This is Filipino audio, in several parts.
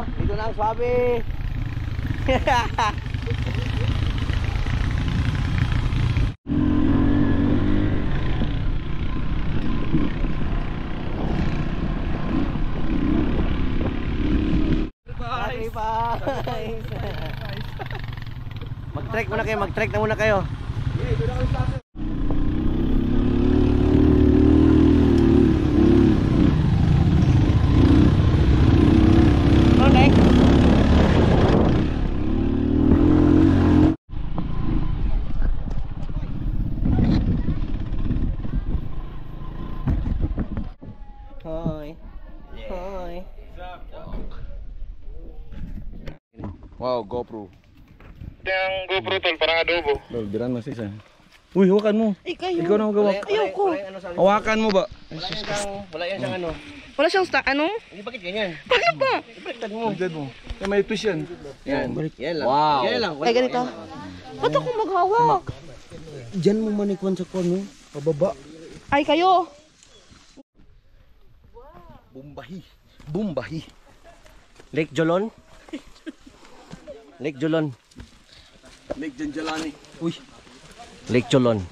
Dito lang, swabe. Mag-trek muna kayo, mag-trek na muna kayo. Okay. Hoy. Hoy. Wow, GoPro. Yang GoPro tol, parang adobo. Tol, diran mas isa. Uy, hawakan mo. Ikaw na magawak. Ayoko. Hawakan mo ba? Wala yan siyang ano. Wala siyang ano? Hindi, bakit ganyan? Bakit ba? Ibaliktad mo. Baliktad mo. Yan, may twist yan. Yan. Yan lang. Wow. Yan lang. Ay, ganito. Ba't ako maghawak? Diyan mo manikwan sa kwan mo. Pababa. Ay, kayo. Bumbahi. Bumbahi. Lake Jolon. Lake Jolon. Lake Janjalani. Uy. Lake Jolon.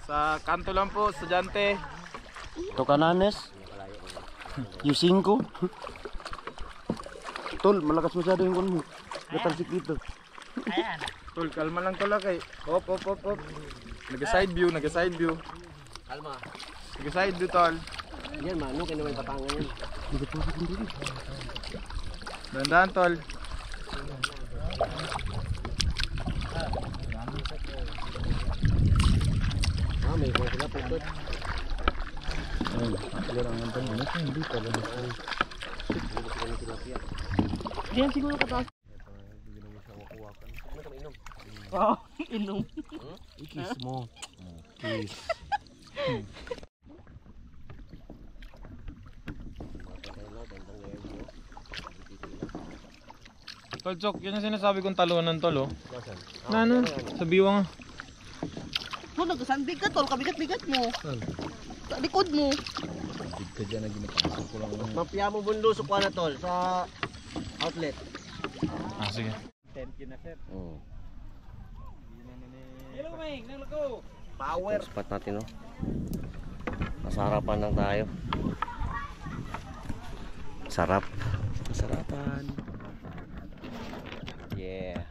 Sa kanto lang po, estudyante. Tocananes. U5. Tol, malakas masyado yung kwan mo. Natalsik dito. Tol, kalma lang tol kay. Hop. Nag-side view, nag-side view. Kalma. Nag-side view tol. Yan, mano, kaya naman patangan yan. Dandan tol. May kung sila pagkot. Yan ang antang dito. Hindi pala. Diyan siguro kataas. Oo, inom. Ikis mo. Kiss. Tol, Chok, yun yung sinasabi kong talunan tol, oh. Na ano? Sa biwang. No, nagkasanbig ka, tol. Kabigat-bigat mo. Sa likod mo. Hindi ka dyan na ginapasok ko lang. Mapya mo bundo sa kwan na tol, sa outlet. Ah, sige. Power. Spot natin, no? Masarapan lang tayo. Sarap. Masarapan. Yeah.